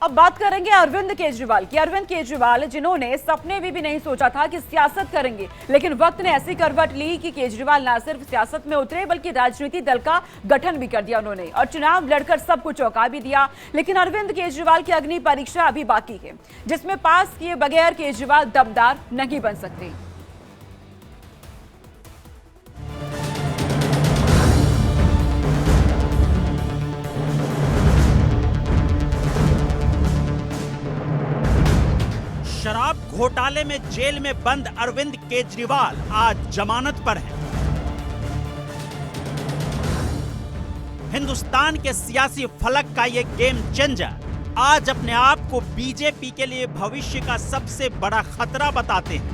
अब बात करेंगे अरविंद केजरीवाल की। अरविंद केजरीवाल जिन्होंने सपने में भी नहीं सोचा था कि सियासत करेंगे, लेकिन वक्त ने ऐसी करवट ली कि केजरीवाल न सिर्फ सियासत में उतरे बल्कि राजनीति दल का गठन भी कर दिया उन्होंने और चुनाव लड़कर सबको चौंका भी दिया। लेकिन अरविंद केजरीवाल की अग्नि परीक्षा अभी बाकी है, जिसमें पास किए बगैर केजरीवाल दमदार नहीं बन सकते। शराब घोटाले में जेल में बंद अरविंद केजरीवाल आज जमानत पर हैं। हिंदुस्तान के सियासी फलक का ये गेम चेंजर आज अपने आप को बीजेपी के लिए भविष्य का सबसे बड़ा खतरा बताते हैं।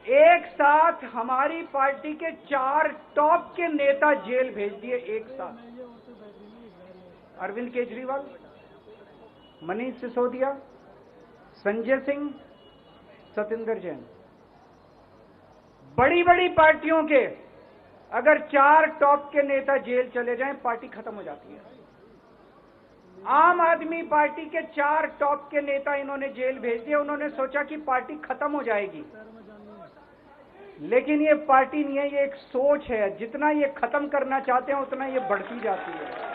एक साथ हमारी पार्टी के 4 टॉप के नेता जेल भेज दिए एक साथ। अरविंद केजरीवाल, मनीष सिसोदिया, संजय सिंह, सतिंदर जैन। बड़ी बड़ी पार्टियों के अगर 4 टॉप के नेता जेल चले जाएं, पार्टी खत्म हो जाती है। आम आदमी पार्टी के 4 टॉप के नेता इन्होंने जेल भेज दिए। उन्होंने सोचा कि पार्टी खत्म हो जाएगी, लेकिन ये पार्टी नहीं है, ये एक सोच है। जितना ये खत्म करना चाहते हैं उतना ये बढ़ती जाती है।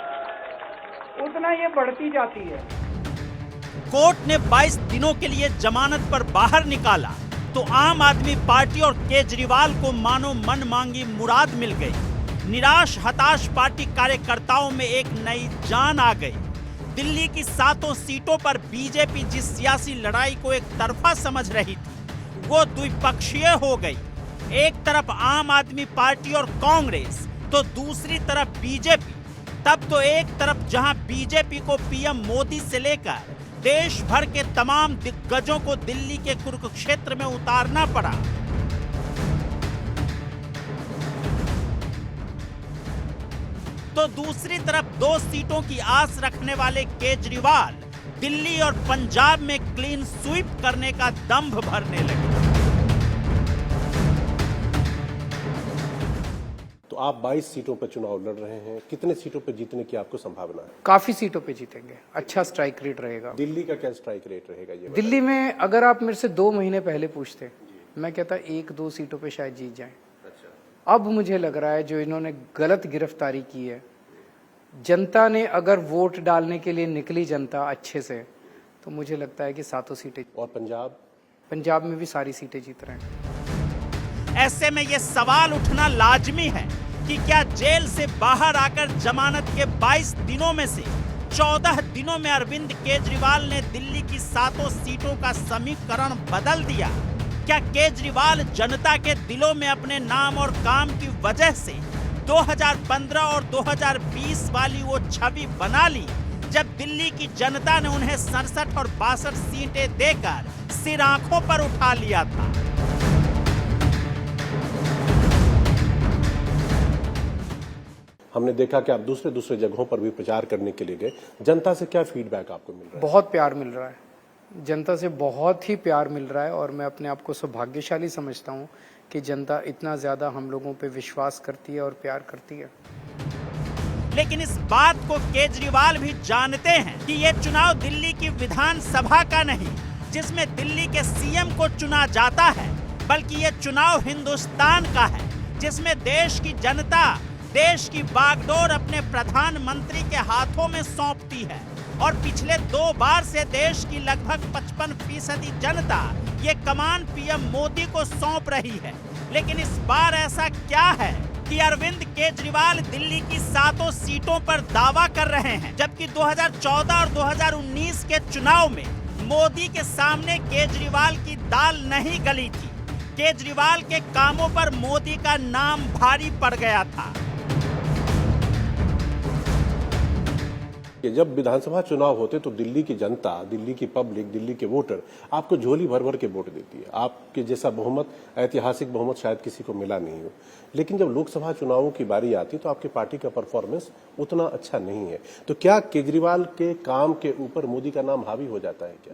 कोर्ट ने 22 दिनों के लिए जमानत पर बाहर निकाला तो आम आदमी पार्टी और केजरीवाल को मानो मन मांगी मुराद मिल गई। निराश हताश पार्टी कार्यकर्ताओं में एक नई जान आ गई। दिल्ली की 7 सीटों पर बीजेपी जिस सियासी लड़ाई को एक तरफा समझ रही थी, वो द्विपक्षीय हो गई। एक तरफ आम आदमी पार्टी और कांग्रेस तो दूसरी तरफ बीजेपी। तब तो एक तरफ जहां बीजेपी को पीएम मोदी से लेकर देश भर के तमाम दिग्गजों को दिल्ली के कुरुक्षेत्र में उतारना पड़ा, तो दूसरी तरफ 2 सीटों की आस रखने वाले केजरीवाल दिल्ली और पंजाब में क्लीन स्वीप करने का दंभ भरने लगे। तो आप 22 सीटों पर चुनाव लड़ रहे हैं, कितने सीटों पर जीतने की आपको संभावना है? काफी सीटों पे जीतेंगे, अच्छा स्ट्राइक रेट रहेगा। दिल्ली का क्या स्ट्राइक रेट रहेगा? ये दिल्ली में अगर आप मेरे से 2 महीने पहले पूछते, मैं कहता 1-2 सीटों पे शायद जीत जाएं। अच्छा। अब मुझे लग रहा है जो इन्होंने गलत गिरफ्तारी की है, जनता ने अगर वोट डालने के लिए निकली जनता अच्छे से, तो मुझे लगता है कि 7 सीटें। और पंजाब में भी सारी सीटें जीत रहे हैं। ऐसे में ये सवाल उठना लाजमी है कि क्या जेल से बाहर आकर जमानत के 22 दिनों में से 14 दिनों में अरविंद केजरीवाल ने दिल्ली की 7 सीटों का समीकरण बदल दिया? क्या केजरीवाल जनता के दिलों में अपने नाम और काम की वजह से 2015 और 2020 वाली वो छवि बना ली, जब दिल्ली की जनता ने उन्हें 67 और 62 सीटें देकर सिर आंखों पर उठा लिया था? हमने देखा कि आप दूसरे जगहों पर भी प्रचार करने के लिए गए। जनता से क्या फीडबैक आपको मिल रहा है? बहुत प्यार मिल रहा है, जनता से बहुत ही प्यार मिल रहा है और मैं अपने आप को सौभाग्यशाली समझता हूं कि जनता इतना ज्यादा हम लोगों पे विश्वास करती है और प्यार करती है। लेकिन इस बात को केजरीवाल भी जानते हैं कि ये चुनाव दिल्ली की विधानसभा का नहीं, जिसमें दिल्ली के सीएम को चुना जाता है, बल्कि ये चुनाव हिंदुस्तान का है, जिसमें देश की जनता देश की बागडोर अपने प्रधानमंत्री के हाथों में सौंपती है। और पिछले 2 बार से देश की लगभग 55% जनता ये कमान पीएम मोदी को सौंप रही है। लेकिन इस बार ऐसा क्या है कि अरविंद केजरीवाल दिल्ली की 7 सीटों पर दावा कर रहे हैं, जबकि 2014 और 2019 के चुनाव में मोदी के सामने केजरीवाल की दाल नहीं गली थी। केजरीवाल के कामों पर मोदी का नाम भारी पड़ गया था। जब विधानसभा चुनाव होते तो दिल्ली की जनता, दिल्ली की पब्लिक, दिल्ली के वोटर आपको झोली भर भर के वोट देती है। आपके जैसा बहुमत, ऐतिहासिक बहुमत शायद किसी को मिला नहीं हो। लेकिन जब लोकसभा चुनावों की बारी आती तो आपकी पार्टी का परफॉर्मेंस उतना अच्छा नहीं है। तो क्या केजरीवाल के काम के ऊपर मोदी का नाम हावी हो जाता है क्या?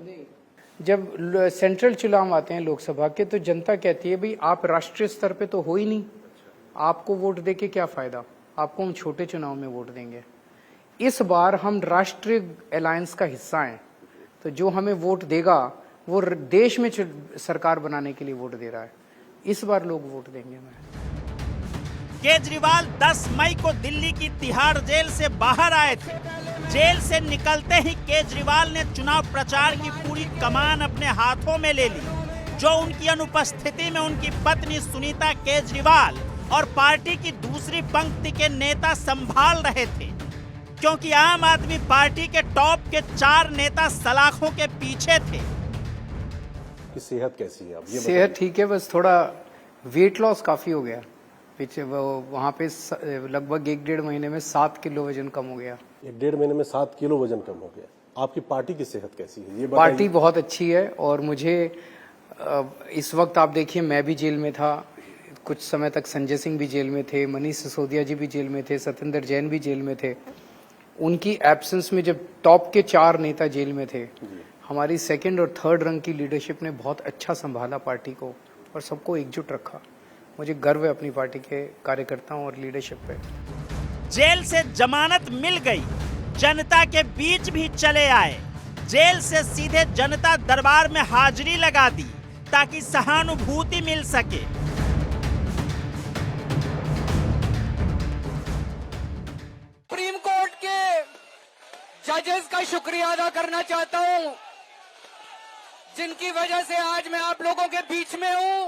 जब सेंट्रल चुनाव आते हैं लोकसभा के, तो जनता कहती है भाई आप राष्ट्रीय स्तर पे तो हो ही नहीं, आपको वोट दे के क्या फायदा, आपको हम छोटे चुनाव में वोट देंगे। इस बार हम राष्ट्रीय अलायंस का हिस्सा हैं, तो जो हमें वोट देगा वो देश में सरकार बनाने के लिए वोट दे रहा है। इस बार लोग वोट देंगे हमें। केजरीवाल 10 मई को दिल्ली की तिहाड़ जेल से बाहर आए थे। जेल से निकलते ही केजरीवाल ने चुनाव प्रचार की पूरी कमान अपने हाथों में ले ली, जो उनकी अनुपस्थिति में उनकी पत्नी सुनीता केजरीवाल और पार्टी की दूसरी पंक्ति के नेता संभाल रहे थे, क्योंकि आम आदमी पार्टी के टॉप के 4 नेता सलाखों के पीछे थे। की सेहत कैसी है अब? ये सेहत ठीक है, बस थोड़ा वेट लॉस काफी हो गया। पीछे वहाँ पे लगभग 1-1.5 महीने में 7 किलो वजन कम हो गया। 1-1.5 महीने में 7 किलो वजन कम हो गया। आपकी पार्टी की सेहत कैसी है ये बताइए। पार्टी बहुत अच्छी है और मुझे इस वक्त आप देखिए, मैं भी जेल में था, कुछ समय तक संजय सिंह भी जेल में थे, मनीष सिसोदिया जी भी जेल में थे, सत्येंद्र जैन भी जेल में थे। उनकी एब्सेंस में जब टॉप के 4 नेता जेल में थे, हमारी 2nd और 3rd रंग की लीडरशिप ने बहुत अच्छा संभाला पार्टी को और सबको एकजुट रखा। मुझे गर्व है अपनी पार्टी के कार्यकर्ताओं और लीडरशिप पे। जेल से जमानत मिल गई, जनता के बीच भी चले आए। जेल से सीधे जनता दरबार में हाजिरी लगा दी ताकि सहानुभूति मिल सके। सुप्रीम कोर्ट के जजेस का शुक्रिया अदा करना चाहता हूं, जिनकी वजह से आज मैं आप लोगों के बीच में हूं।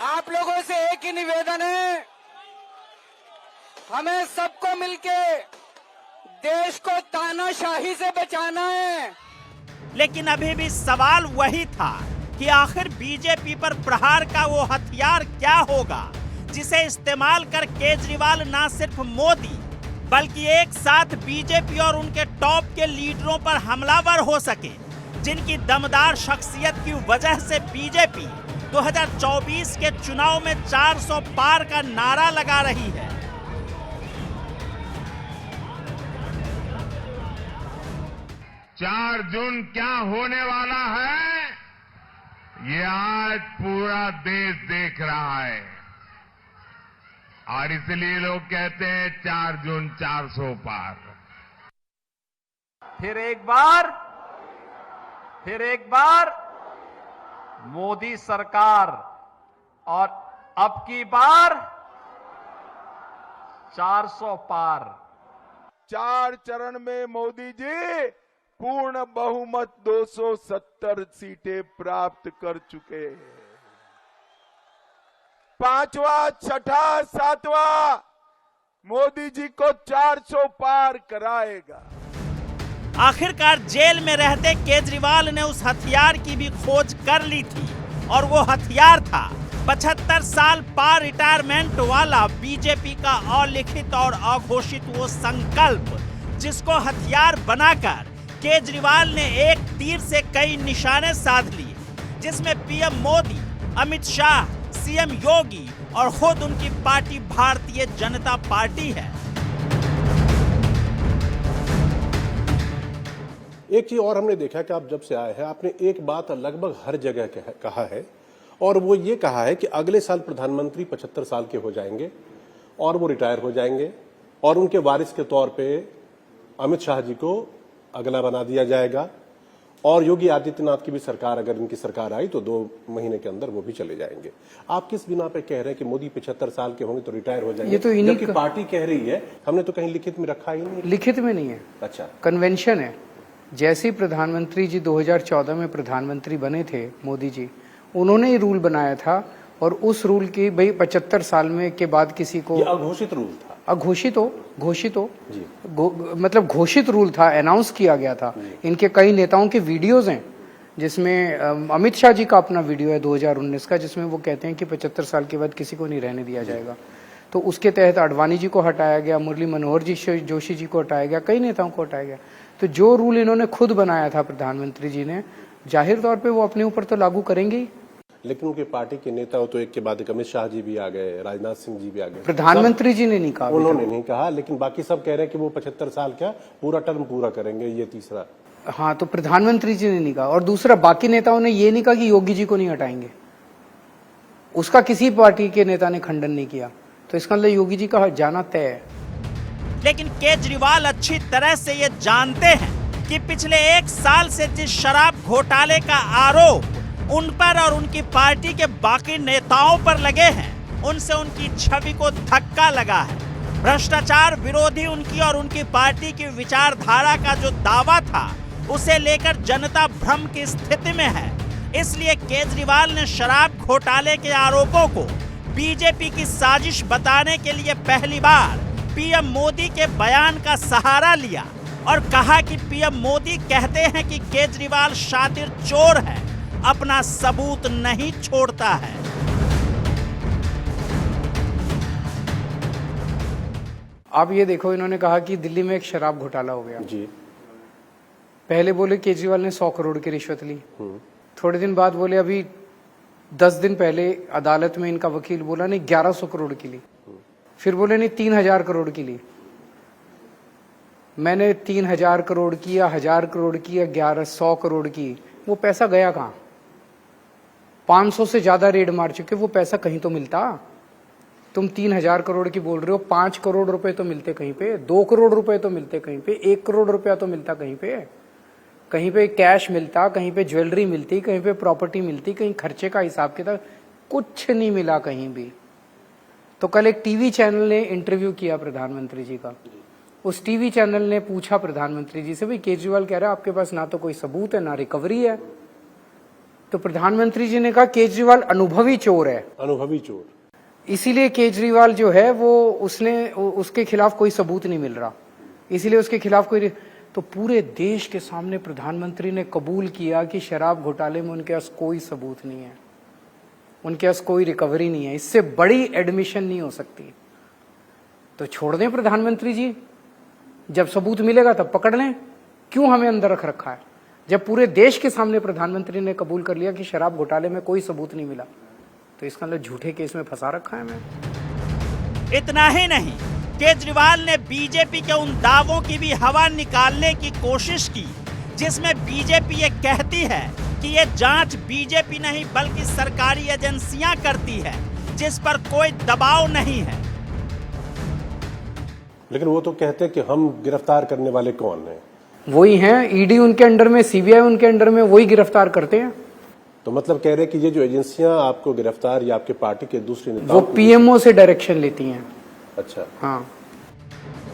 आप लोगों से एक ही निवेदन है, हमें सबको मिलके देश को तानाशाही से बचाना है। लेकिन अभी भी सवाल वही था कि आखिर बीजेपी पर प्रहार का वो हथियार क्या होगा जिसे इस्तेमाल कर केजरीवाल न सिर्फ मोदी बल्कि एक साथ बीजेपी और उनके टॉप के लीडरों पर हमलावर हो सके, जिनकी दमदार शख्सियत की वजह से बीजेपी 2024 के चुनाव में 400 पार का नारा लगा रही है। चार जून क्या होने वाला है, ये आज पूरा देश देख रहा है और इसलिए लोग कहते हैं 4 जून 400 पार। फिर एक बार मोदी सरकार और अब की बार 400 पार। 4 चरण में मोदी जी पूर्ण बहुमत 270 सीटें प्राप्त कर चुके हैं। 5वां, 6ठा, 7वां मोदी जी को 400 पार कराएगा। आखिरकार जेल में रहते केजरीवाल ने उस हथियार की भी खोज कर ली थी और वो हथियार था 75 साल पार रिटायरमेंट वाला बीजेपी का अलिखित और अघोषित वो संकल्प, जिसको हथियार बनाकर केजरीवाल ने एक तीर से कई निशाने साध लिए, जिसमें पीएम मोदी, अमित शाह, सीएम योगी और खुद उनकी पार्टी भारतीय जनता पार्टी है। एक चीज और हमने देखा कि आप जब से आए हैं आपने एक बात लगभग हर जगह कहा है और वो ये कहा है कि अगले साल प्रधानमंत्री 75 साल के हो जाएंगे और वो रिटायर हो जाएंगे और उनके वारिस के तौर पे अमित शाह जी को अगला बना दिया जाएगा और योगी आदित्यनाथ की भी सरकार, अगर इनकी सरकार आई तो 2 महीने के अंदर वो भी चले जाएंगे। आप किस बिना पे कह रहे हैं कि मोदी 75 साल के होंगे तो रिटायर हो जाएंगे? ये तो इन्हीं जबकि पार्टी कह रही है, हमने तो कहीं लिखित में रखा ही नहीं। लिखित में नहीं है, अच्छा, कन्वेंशन है। जैसे प्रधानमंत्री जी 2014 में प्रधानमंत्री बने थे मोदी जी, उन्होंने ही रूल बनाया था और उस रूल की भाई 75 साल में के बाद किसी को, ये अघोषित रूल था। घोषित हो मतलब घोषित रूल था, अनाउंस किया गया था। इनके कई नेताओं के वीडियोज हैं जिसमें अमित शाह जी का अपना वीडियो है 2019 का, जिसमें वो कहते हैं कि 75 साल के बाद किसी को नहीं रहने दिया जाएगा। तो उसके तहत आडवाणी जी को हटाया गया, मुरली मनोहर जी जोशी जी को हटाया गया, कई नेताओं को हटाया गया। तो जो रूल इन्होंने खुद बनाया था प्रधानमंत्री जी ने, जाहिर तौर पे वो अपने ऊपर तो लागू करेंगे ही। लेकिन उनके पार्टी के नेता हो तो एक के बाद एक अमित शाह जी भी आ गए, राजनाथ सिंह जी भी आ गए। प्रधानमंत्री जी ने नहीं कहा, उन्होंने नहीं कहा, लेकिन बाकी सब कह रहे हैं कि वो 75 साल क्या पूरा टर्म पूरा करेंगे, ये तीसरा। हाँ, तो प्रधानमंत्री जी ने नहीं कहा और दूसरा बाकी नेताओं ने ये नहीं कहा कि योगी जी को नहीं हटाएंगे। उसका किसी पार्टी के नेता ने खंडन नहीं किया, तो इसका मतलब योगी जी का जाना तय है। लेकिन केजरीवाल अच्छी तरह से ये जानते हैं कि पिछले 1 साल से जिस शराब घोटाले का आरोप उन पर और उनकी पार्टी के बाकी नेताओं पर लगे हैं, उनसे उनकी छवि को धक्का लगा है। भ्रष्टाचार विरोधी उनकी और उनकी पार्टी की विचारधारा का जो दावा था, उसे लेकर जनता भ्रम की स्थिति में है। इसलिए केजरीवाल ने शराब घोटाले के आरोपों को बीजेपी की साजिश बताने के लिए पहली बार पीएम मोदी के बयान का सहारा लिया और कहा कि पीएम मोदी कहते हैं कि केजरीवाल शातिर चोर है, अपना सबूत नहीं छोड़ता है। आप ये देखो, इन्होंने कहा कि दिल्ली में एक शराब घोटाला हो गया जी। पहले बोले केजरीवाल ने 100 करोड़ की रिश्वत ली, थोड़े दिन बाद बोले अभी 10 दिन पहले अदालत में इनका वकील बोला नहीं 1100 करोड़ की ली, फिर बोले नहीं 3000 करोड़ की ली। मैंने 3000 करोड़ की या 1000 करोड़ की या 1100 करोड़ की, वो पैसा गया कहाँ? 500 से ज्यादा रेड मार चुके, वो पैसा कहीं तो मिलता। तुम 3000 करोड़ की बोल रहे हो, 5 करोड़ रुपए तो मिलते कहीं पे, 2 करोड़ रुपए तो मिलते कहीं पे, 1 करोड़ रुपया तो मिलता कहीं पे कैश मिलता, कहीं पे ज्वेलरी मिलती, कहीं पे प्रॉपर्टी मिलती, कहीं खर्चे का हिसाब किताब, कुछ नहीं मिला कहीं भी। तो कल एक टीवी चैनल ने इंटरव्यू किया प्रधानमंत्री जी का। उस टीवी चैनल ने पूछा प्रधानमंत्री जी से, भाई केजरीवाल कह रहा है आपके पास ना तो कोई सबूत है ना रिकवरी है। तो प्रधानमंत्री जी ने कहा केजरीवाल अनुभवी चोर है, अनुभवी चोर, इसीलिए केजरीवाल जो है वो उसके खिलाफ कोई सबूत नहीं मिल रहा, इसीलिए उसके खिलाफ कोई। तो पूरे देश के सामने प्रधानमंत्री ने कबूल किया कि शराब घोटाले में उनके पास कोई सबूत नहीं है, उनके पास कोई रिकवरी नहीं है। इससे बड़ी एडमिशन नहीं हो सकती। तो छोड़ दें प्रधानमंत्री जी, जब सबूत मिलेगा तब पकड़ लें, क्यों हमें अंदर रख रखा है? जब पूरे देश के सामने प्रधानमंत्री ने कबूल कर लिया कि शराब घोटाले में कोई सबूत नहीं मिला, तो इसका मतलब झूठे केस में फंसा रखा है हमें। इतना ही नहीं, केजरीवाल ने बीजेपी के उन दावों की भी हवा निकालने की कोशिश की जिसमें बीजेपी ये कहती है कि ये जांच बीजेपी नहीं बल्कि सरकारी एजेंसियां करती है, जिस पर कोई दबाव नहीं है। लेकिन वो तो कहते हैं कि हम गिरफ्तार करने वाले कौन हैं? वही हैं, ईडी उनके अंडर में, सीबीआई उनके अंडर में, वही गिरफ्तार करते हैं। तो मतलब कह रहे हैं कि ये जो एजेंसियां आपको गिरफ्तार या आपके पार्टी के दूसरे नेताओं वो पीएमओ से डायरेक्शन लेती हैं। अच्छा, हाँ।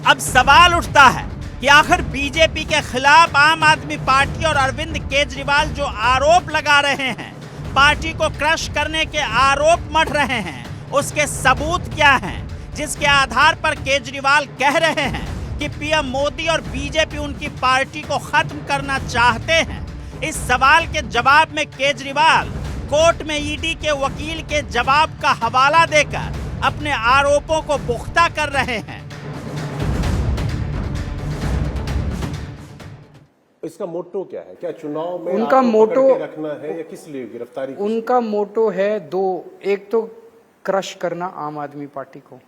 अब सवाल उठता है कि आखिर बीजेपी के खिलाफ आम आदमी पार्टी और अरविंद केजरीवाल जो आरोप लगा रहे हैं, पार्टी को क्रश करने के आरोप मढ़ रहे हैं, उसके सबूत क्या हैं जिसके आधार पर केजरीवाल कह रहे हैं कि पीएम मोदी और बीजेपी उनकी पार्टी को खत्म करना चाहते हैं? इस सवाल के जवाब में केजरीवाल कोर्ट में ईडी के वकील के जवाब का हवाला देकर अपने आरोपों को पुख्ता कर रहे हैं। इसका मोटो क्या है? क्या चुनाव में उनका आपको मोटो पकड़ के रखना है या किस लिए गिरफ्तारी? उनका मोटो है दो, एक तो क्रश करना आम आदमी पार्टी को।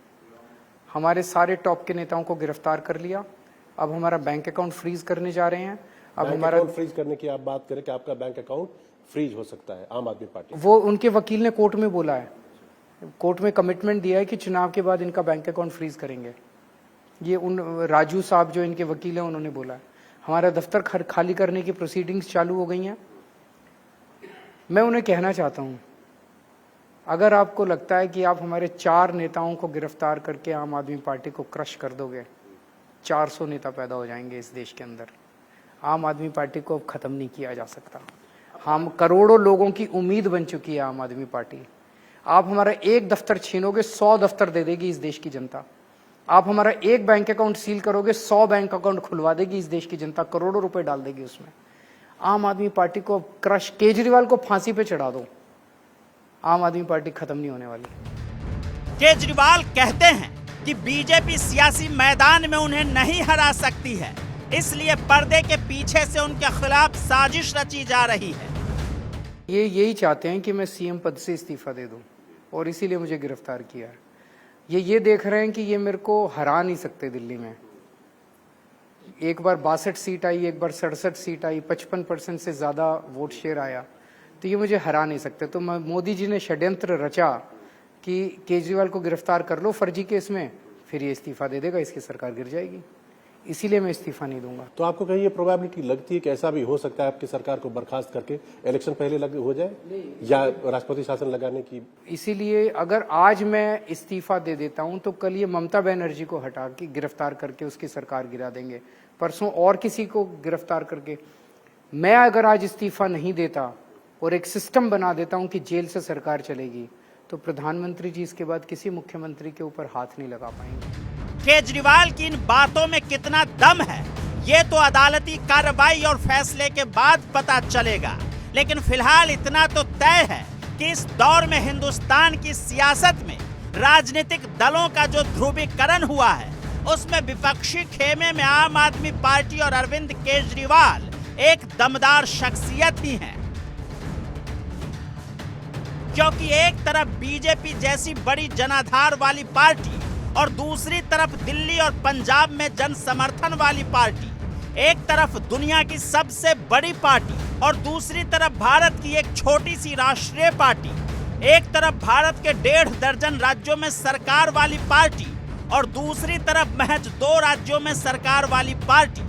हमारे सारे टॉप के नेताओं को गिरफ्तार कर लिया, अब हमारा बैंक अकाउंट फ्रीज करने जा रहे हैं। अब हमारा फ्रीज करने की आप बात करें कि आपका बैंक अकाउंट फ्रीज हो सकता है आम आदमी पार्टी, वो उनके वकील ने कोर्ट में बोला है, कोर्ट में कमिटमेंट दिया है कि चुनाव के बाद इनका बैंक अकाउंट फ्रीज करेंगे। ये उन राजू साहब जो इनके वकील हैं उन्होंने बोला है। हमारा दफ्तर खाली करने की प्रोसीडिंग्स चालू हो गई हैं। मैं उन्हें कहना चाहता हूं, अगर आपको लगता है कि आप हमारे 4 नेताओं को गिरफ्तार करके आम आदमी पार्टी को क्रश कर दोगे, 400 नेता पैदा हो जाएंगे इस देश के अंदर। आम आदमी पार्टी को अब खत्म नहीं किया जा सकता। हम करोड़ों लोगों की उम्मीद बन चुकी है आम आदमी पार्टी। आप हमारा एक दफ्तर छीनोगे, 100 दफ्तर दे देगी इस देश की जनता। आप हमारा एक बैंक अकाउंट सील करोगे, 100 बैंक अकाउंट खुलवा देगी इस देश की जनता, करोड़ों रुपए डाल देगी उसमें। आम आदमी पार्टी को क्रश, केजरीवाल को फांसी पे चढ़ा दो, आम आदमी पार्टी खत्म नहीं होने वाली। केजरीवाल कहते हैं कि बीजेपी सियासी मैदान में उन्हें नहीं हरा सकती है, इसलिए पर्दे के पीछे से उनके खिलाफ साजिश रची जा रही है। ये यही चाहते हैं कि मैं सीएम पद से इस्तीफा दे दूं और इसीलिए मुझे गिरफ्तार किया है। ये देख रहे हैं कि ये मेरे को हरा नहीं सकते दिल्ली में। एक बार 62 सीट आई, एक बार 67 सीट आई, 55% से ज़्यादा वोट शेयर आया। तो ये मुझे हरा नहीं सकते। तो मोदी जी ने षड्यंत्र रचा कि केजरीवाल को गिरफ्तार कर लो फर्जी केस में, फिर ये इस्तीफा दे देगा, इसकी सरकार गिर जाएगी, इसीलिए मैं इस्तीफा नहीं दूंगा। तो आपको कहीं ये प्रोबेबिलिटी लगती है कि ऐसा भी हो सकता है आपकी सरकार को बर्खास्त करके इलेक्शन पहले हो जाए या राष्ट्रपति शासन लगाने की? इसीलिए अगर आज मैं इस्तीफा दे देता हूं तो कल ये ममता बनर्जी को हटा के गिरफ्तार करके उसकी सरकार गिरा देंगे, परसों और किसी को गिरफ्तार करके। मैं अगर आज इस्तीफा नहीं देता और एक सिस्टम बना देता हूं कि जेल से सरकार चलेगी, तो प्रधानमंत्री जी इसके बाद किसी मुख्यमंत्री के ऊपर हाथ नहीं लगा पाएंगे। केजरीवाल की इन बातों में कितना दम है, ये तो अदालती कार्रवाई और फैसले के बाद पता चलेगा। लेकिन फिलहाल इतना तो तय है कि इस दौर में हिंदुस्तान की सियासत में राजनीतिक दलों का जो ध्रुवीकरण हुआ है, उसमें विपक्षी खेमे में आम आदमी पार्टी और अरविंद केजरीवाल एक दमदार शख्सियत ही हैं। क्योंकि एक तरफ बीजेपी जैसी बड़ी जनाधार वाली पार्टी और दूसरी तरफ दिल्ली और पंजाब में जन समर्थन वाली पार्टी, एक तरफ दुनिया की सबसे बड़ी पार्टी और दूसरी तरफ भारत की एक छोटी सी राष्ट्रीय पार्टी, एक तरफ भारत के 1.5 दर्जन राज्यों में सरकार वाली पार्टी और दूसरी तरफ महज 2 राज्यों में सरकार वाली पार्टी,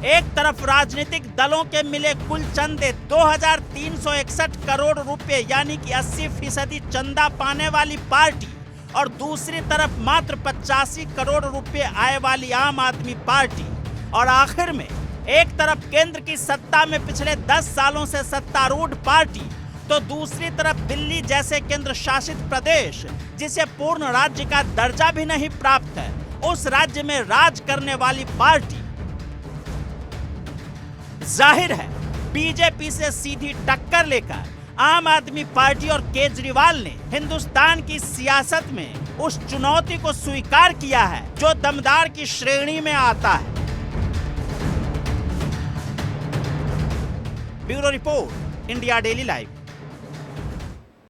एक तरफ राजनीतिक दलों के मिले कुल चंदे 2361 करोड़ रुपए यानी कि 80% चंदा पाने वाली पार्टी और दूसरी तरफ मात्र 85 करोड़ रुपए आय वाली आम आदमी पार्टी, और आखिर में एक तरफ केंद्र की सत्ता में पिछले 10 सालों से सत्तारूढ़ पार्टी, तो दूसरी तरफ दिल्ली जैसे केंद्र शासित प्रदेश जिसे पूर्ण राज्य का दर्जा भी नहीं प्राप्त है, उस राज्य में राज करने वाली पार्टी। जाहिर है बीजेपी से सीधी टक्कर लेकर आम आदमी पार्टी और केजरीवाल ने हिंदुस्तान की सियासत में उस चुनौती को स्वीकार किया है जो दमदार की श्रेणी में आता है। Bureau report, India daily live.